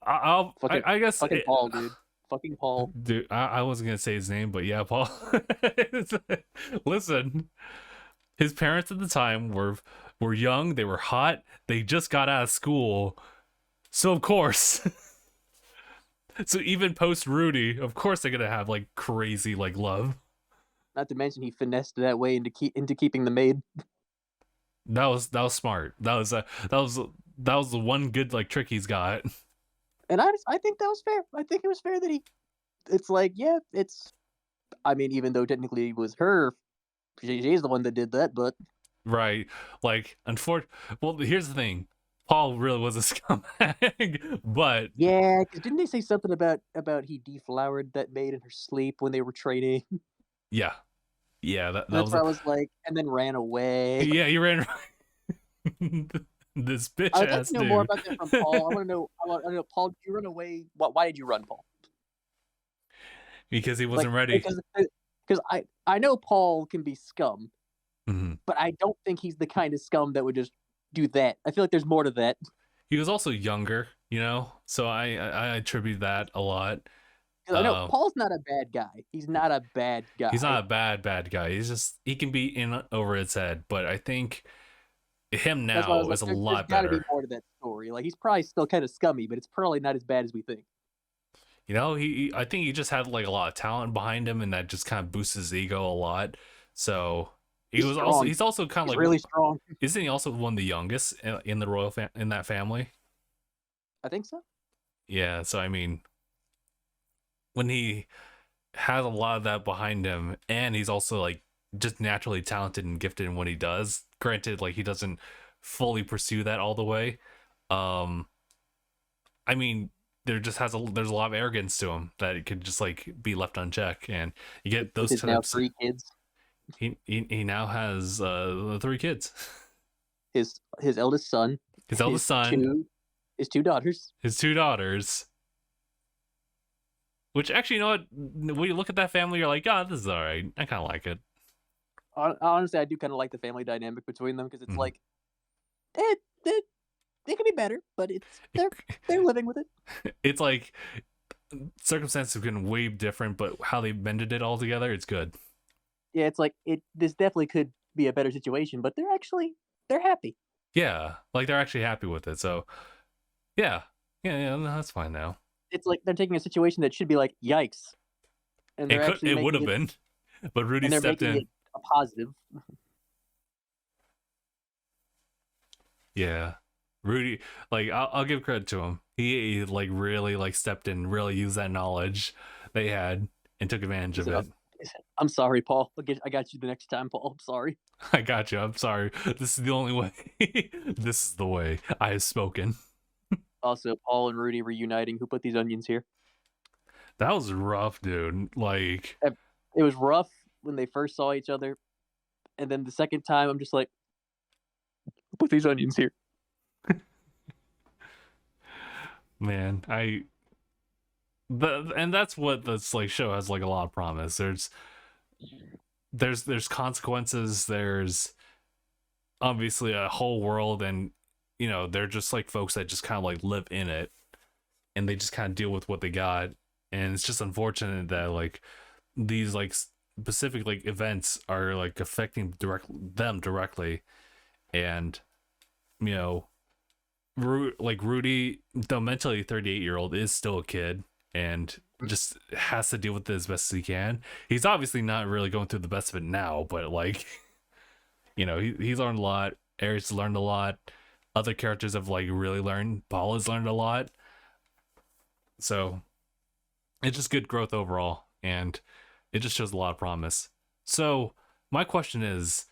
I guess fucking Paul, dude. Fucking Paul. Dude, I wasn't gonna say his name, but yeah, Paul. Listen, his parents at the time were young, they were hot, they just got out of school, so of course. So even post Rudy, of course they're gonna have, like, crazy, like, love. Not to mention he finessed that way into keeping the maid. That was smart. That was the one good, like, trick he's got. And I think that was fair. I think it was fair that it's like, yeah, I mean, even though technically it was her, she's the one that did that, but right, like, well, here's the thing, Paul really was a scumbag, but yeah, because didn't they say something about he deflowered that maid in her sleep when they were training? yeah, that That's was why I was like, and then ran away. Yeah, you ran. This bitch I'd like ass to know dude. more about that from Paul. I want to know, Paul, did you run away? Why did you run, Paul? Because he wasn't ready. Because I know Paul can be scum, Mhm. but I don't think he's the kind of scum that would just do that. I feel like there's more to that. He was also younger, so I attribute that a lot. I know Paul's not a bad guy. He's not a bad guy. He's not a bad guy. He can be in over his head, but I think him now is a lot better. There's gotta be more to that story. Like, he's probably still kind of scummy, but it's probably not as bad as we think. I think he just had, like, a lot of talent behind him, and that just kind of boosts his ego a lot. So he's also kind of like really strong. Isn't he also one of the youngest in the royal in that family? I think so. Yeah. So I mean, when he has a lot of that behind him, and he's also, like, just naturally talented and gifted in what he does. Granted, like, he doesn't fully pursue that all the way. I mean, there's a lot of arrogance to him that it could just, like, be left unchecked, and you get those types. Now 3 kids. He now has 3 kids. His eldest son. His eldest son. His 2 daughters. His 2 daughters. Which, actually, you know what? When you look at that family, you're like, this is all right. I kind of like it. Honestly, I do kind of like the family dynamic between them, because it's like, they can be better, but they're living with it. It's like circumstances have been way different, but how they mended it all together, it's good. Yeah, it's like this definitely could be a better situation, but they're happy. Yeah, like, they're actually happy with it. So yeah, that's fine now. It's like they're taking a situation that should be like, yikes, and it would have been, but Rudy stepped in. It a positive. Yeah, Rudy, like, I'll give credit to him. He like, really, like, stepped in, really used that knowledge they had and took advantage of it. I'm sorry, Paul. I got you the next time, Paul. I'm sorry. I got you. I'm sorry. This is the only way. This is the way. I have spoken. Also, Paul and Rudy reuniting. Who put these onions here? That was rough, dude. Like, it was rough when they first saw each other, and then the second time, I'm just like, who put these onions here? Man, and that's what this, like, show has, like, a lot of promise. There's consequences. There's obviously a whole world, and you know, they're just like folks that just kind of like live in it, and they just kind of deal with what they got. And it's just unfortunate that like these like specific like events are like affecting them directly. And you know, like Rudy, the mentally 38-year-old, is still a kid and just has to deal with it as best as he can. He's obviously not really going through the best of it now, but like, you know, he's learned a lot. Eric's learned a lot. Other characters have like really learned. Paul has learned a lot. So it's just good growth overall, and it just shows a lot of promise. So my question is,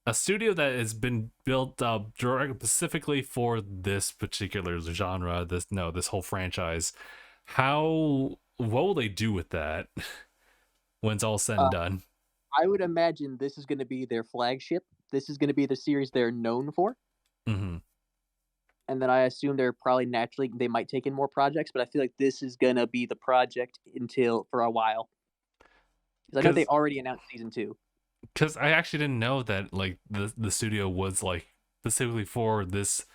a studio that has been built up specifically for this particular genre, this whole franchise, what will they do with that when it's all said and done? I would imagine this is going to be their flagship. This is going to be the series they're known for. Mm-hmm. And then I assume they're probably naturally, they might take in more projects, but I feel like this is going to be the project for a while. Because I know they already announced season 2. Because I actually didn't know that like the studio was like specifically for this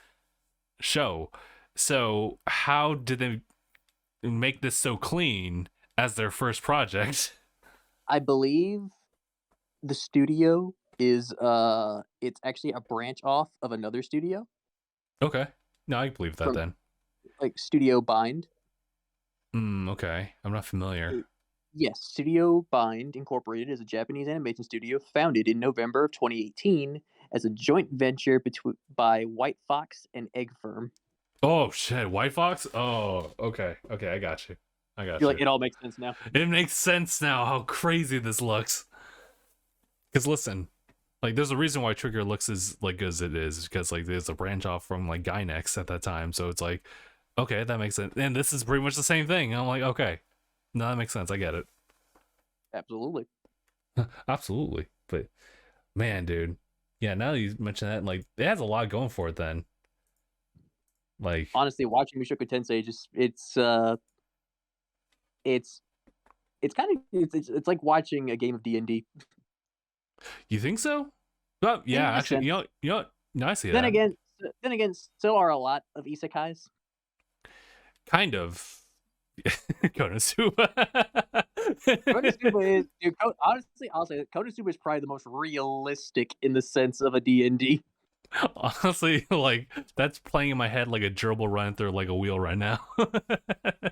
show. So how did they make this so clean as their first project? I believe the studio is it's actually a branch off of another studio. Okay. No, I believe that then. Like Studio Bind. Okay. I'm not familiar. Yes, Studio Bind Incorporated is a Japanese animation studio founded in November of 2018 as a joint venture by White Fox and Egg Firm. Oh shit, White Fox? Oh, okay. Okay, I got you. You're like, it all makes sense now. It makes sense now how crazy this looks. Because listen, like there's a reason why Trigger looks as like as it is, because like there's a branch off from like Gynex at that time. So it's like, okay, that makes sense. And this is pretty much the same thing. I'm like, okay. No, that makes sense. I get it. Absolutely. Absolutely. But man, dude. Yeah, now that you mention that, like it has a lot going for it then. Like honestly, watching Mushoku Tensei it's kind of it's like watching a game of D&D. You think so? Well, yeah, actually, you know, no, I see then that. Then again, so are a lot of isekais. Kind of. Konosuba. Konosuba is, dude, honestly, I'll say that Konosuba is probably the most realistic in the sense of a D&D. Honestly, like that's playing in my head like a gerbil running through like a wheel right now.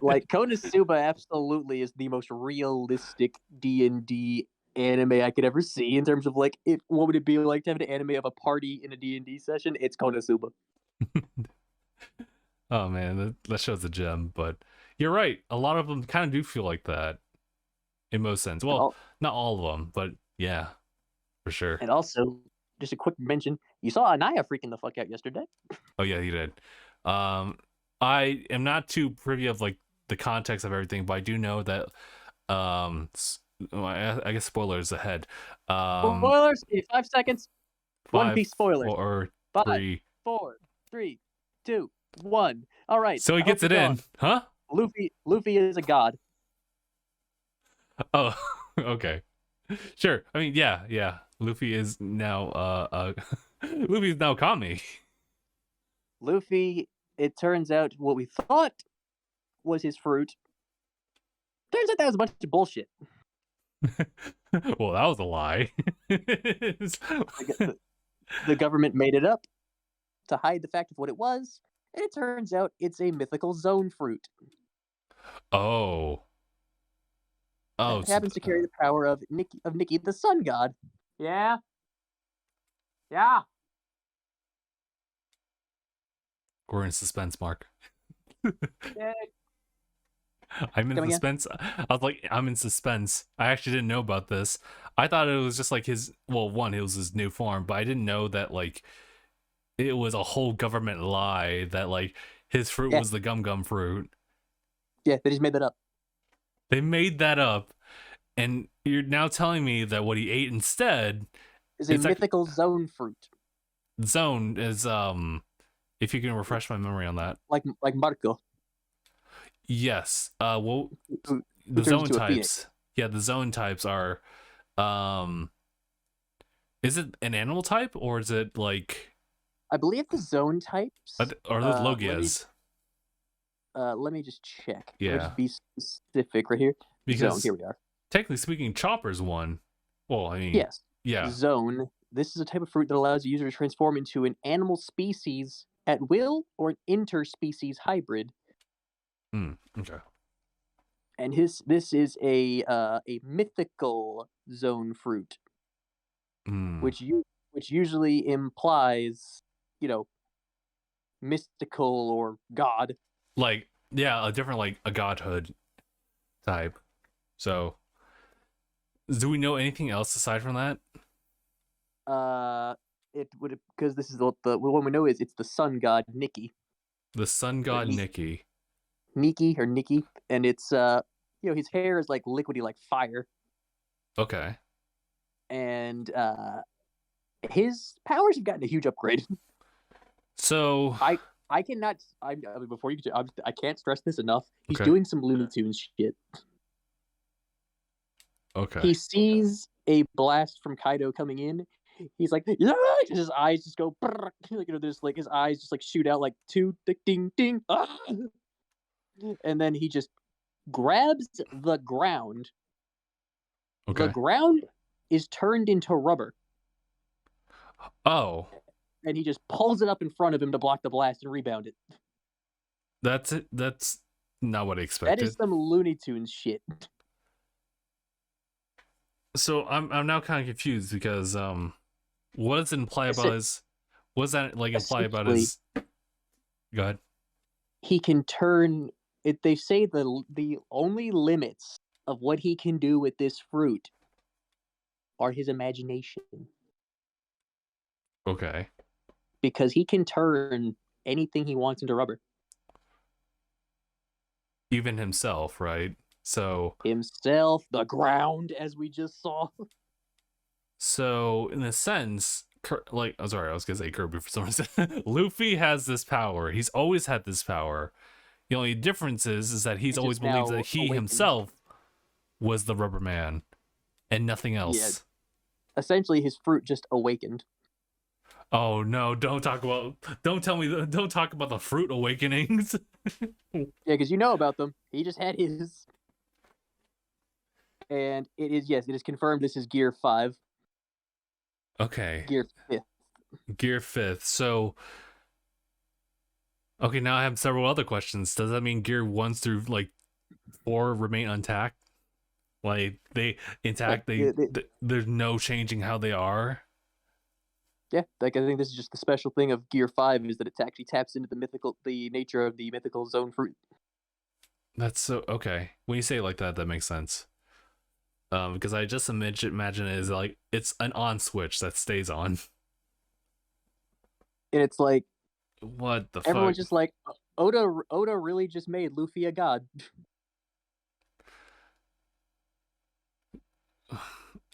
Like Konosuba absolutely is the most realistic D&D anime I could ever see in terms of like what would it be like to have an anime of a party in a D&D session? It's Konosuba. Oh man, that show's a gem. But you're right, a lot of them kind of do feel like that in most sense. Well, not all of them, but yeah, for sure. And also, just a quick mention, you saw Anaya freaking the fuck out yesterday. Oh yeah, you did. I am not too privy of like the context of everything, but I do know that I guess spoilers ahead. Spoilers in 5 seconds. 5, One Piece spoilers. 4, 5, 3, 4, 3, 2, 1. All right. So he gets it in, huh? Luffy is a god. Oh, okay. Sure. I mean, yeah. Luffy is now Luffy is now Kami. Luffy, it turns out what we thought was his fruit. Turns out that was a bunch of bullshit. Well, that was a lie. The government made it up to hide the fact of what it was, and it turns out it's a mythical zone fruit. Oh. It happens to carry the power of Nikki, the sun god. Yeah. We're in suspense, Mark. Yeah. I'm in suspense. I was like, I'm in suspense. I actually didn't know about this. I thought it was just like it was his new form, but I didn't know that like it was a whole government lie that like his fruit was the gum fruit. Yeah, they just made that up. They made that up, and you're now telling me that what he ate instead is a mythical zone fruit. Zone is if you can refresh my memory on that. Like Marco. Yes. Well, the zone types. Yeah, the zone types are is it an animal type or is it like I believe the zone types. Are those Logias? Let me just check. Let me Yeah. just be specific right here. Zone. Because Here we are. technically speaking, Chopper's one. Well, I mean, Yes. yeah. Zone. This is a type of fruit that allows the user to transform into an animal species at will or an interspecies hybrid. Okay. And this is a mythical zone fruit, which usually implies, mystical or god. Like, yeah, a different, like, a godhood type. So, do we know anything else aside from that? It would, because this is the one we know is it's the sun god Nikki. The sun god Nikki. Nikki, and it's his hair is like liquidy like fire. Okay. And his powers have gotten a huge upgrade. So I cannot. Before you, I can't stress this enough. He's okay. doing some Looney Tunes shit. Okay. He sees a blast from Kaido coming in. He's like, yeah! His eyes just go, there's like his eyes just like shoot out like two ding ding, ah! And then he just grabs the ground. Okay. The ground is turned into rubber. Oh. And he just pulls it up in front of him to block the blast and rebound it. That's it. That's not what I expected. That is some Looney Tunes shit. So I'm now kind of confused because what does it imply about his? What does that like imply about his? Go ahead. He can turn it. They say the only limits of what he can do with this fruit are his imagination. Okay. Because he can turn anything he wants into rubber. Even himself, right? So himself, the ground, as we just saw. So in a sense, like, I'm sorry, I was gonna say Kirby for some reason. Luffy has this power. He's always had this power. The only difference is that he's always believed that he himself was the Rubber Man and nothing else. Yeah. Essentially, his fruit just awakened. Oh no! Don't talk about the fruit awakenings. Yeah, because you know about them. He just had his. And it is confirmed this is Gear 5. Okay. Gear 5th. Gear 5th. So, okay, now I have several other questions. Does that mean Gear 1 through, like, 4 remain intact? Like, they intact, there's no changing how they are? Yeah, like, I think this is just the special thing of Gear 5 is that it actually taps into the nature of the mythical zone fruit. That's so, okay. When you say it like that, that makes sense. Because I just imagine it as like it's an on switch that stays on, and it's like, what the everyone's fuck? just like, Oda really just made Luffy a god.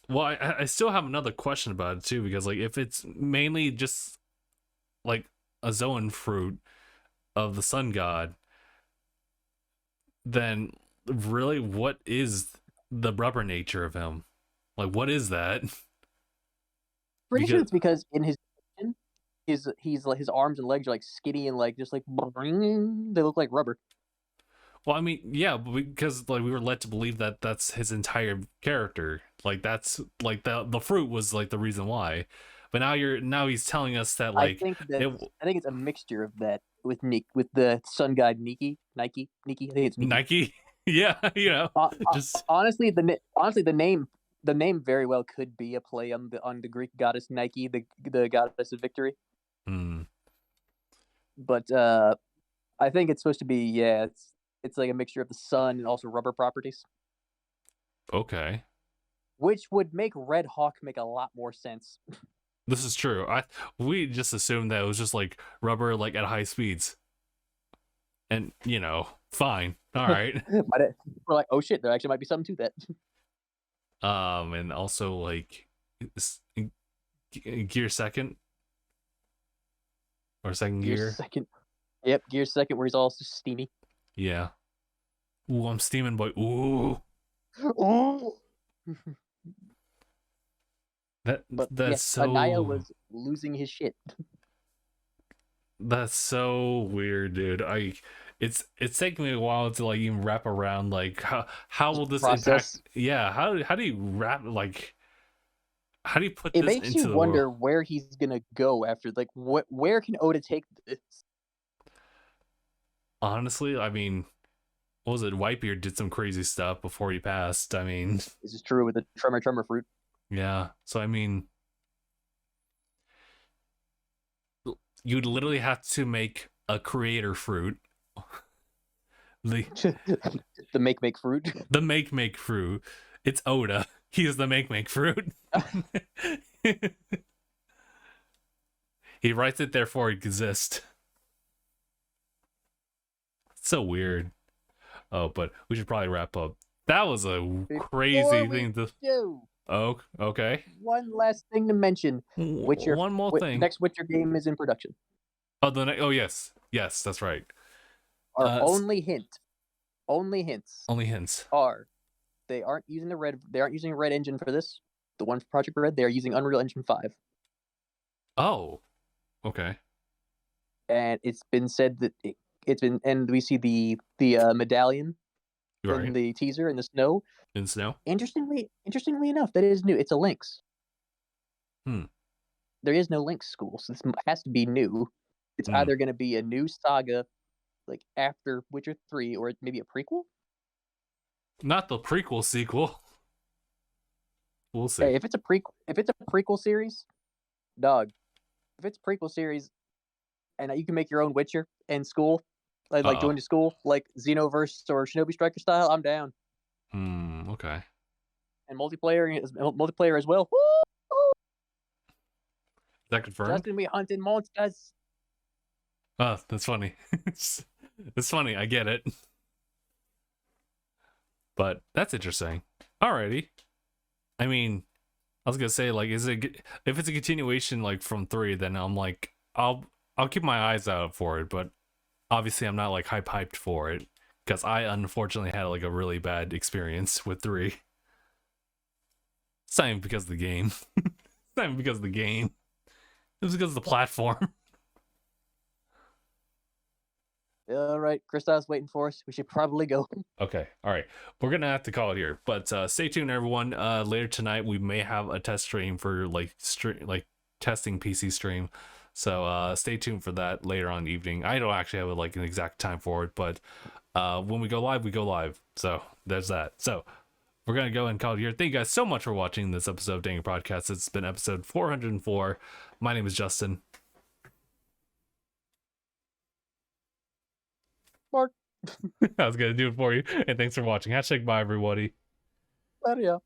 Well, I still have another question about it too, because like if it's mainly just like a Zoan fruit of the sun god, then really what is the rubber nature of him? Like, what is that? Pretty sure it's because in his arms and legs are like skinny and like just like they look like rubber. Well, I mean, yeah, because like we were led to believe that that's his entire character. Like that's like the fruit was like the reason why. But now he's telling us that like I think it's a mixture of that with the sun god Nikki. I think it's Nike. Yeah, you know, just honestly, the name very well could be a play on the Greek goddess Nike, the goddess of victory. But I think it's supposed to be it's like a mixture of the sun and also rubber properties. Okay. Which would make Red Hawk make a lot more sense. This is true. We just assumed that it was just like rubber, like at high speeds. And you know, fine, all right. But we're like, oh shit, there actually might be something to that. And also like gear second or second gear. Second. Yep, gear second, where he's all just steamy. Yeah. Ooh, I'm steaming, boy. Ooh. Ooh. That's so. Anaya was losing his shit. That's so weird, dude. It's taking me a while to like even wrap around like how will this Process. impact? Yeah, how do you wrap like how do you put It this makes you into the world? wonder where he's gonna go after. Like, where can Oda take this? Honestly, I mean, what was it? Whitebeard did some crazy stuff before he passed. I mean, This is true with the tremor fruit. yeah. So I mean, you'd literally have to make a creator fruit. The The make fruit. the make fruit. It's Oda. He is the make fruit. He writes it, therefore it exists. It's so weird. Oh, but we should probably wrap up. That was a crazy thing to. Do Oh, okay. one last thing to mention. Witcher. One more thing. Next Witcher game is in production. Oh, oh yes, yes, that's right. Our only hint, only hints are they aren't using the red. They aren't using a red engine for this. The one for Project Red, they are using Unreal Engine 5. Oh, okay. And it's been said that it's been, and we see the medallion in the teaser in the snow. In snow. Interestingly enough, that is new. It's a Lynx. There is no Lynx school, so this has to be new. It's either going to be a new saga, like after Witcher 3, or maybe a prequel. Not the prequel sequel. We'll see. Hey, if it's a prequel series, dog. If it's a prequel series, and you can make your own Witcher in school, like join the school, like Xenoverse or Shinobi Striker style, I'm down. Okay. And multiplayer as well. Woo! Is that confirmed? Just gonna be hunting monsters. Oh, that's funny. It's funny. I get it. But that's interesting. Alrighty. I mean, I was gonna say, like, if it's a continuation like from 3, then I'm like, I'll keep my eyes out for it. But obviously, I'm not like hyped for it because I unfortunately had like a really bad experience with 3. It's not even because of the game. It's not even because of the game. It was because of the platform. All right, Kristoff's waiting for us. We should probably go. Okay, all right. We're gonna have to call it here, but stay tuned, everyone. Later tonight, we may have a test stream for like testing PC stream. So stay tuned for that later on in the evening. I don't actually have like an exact time for it, but when we go live, we go live. So there's that. So we're gonna go and call it here. Thank you guys so much for watching this episode of DangIT Prodcast. It's been episode 404. My name is Justin. Mark. I was gonna do it for you. And thanks for watching. # bye, everybody. Adios.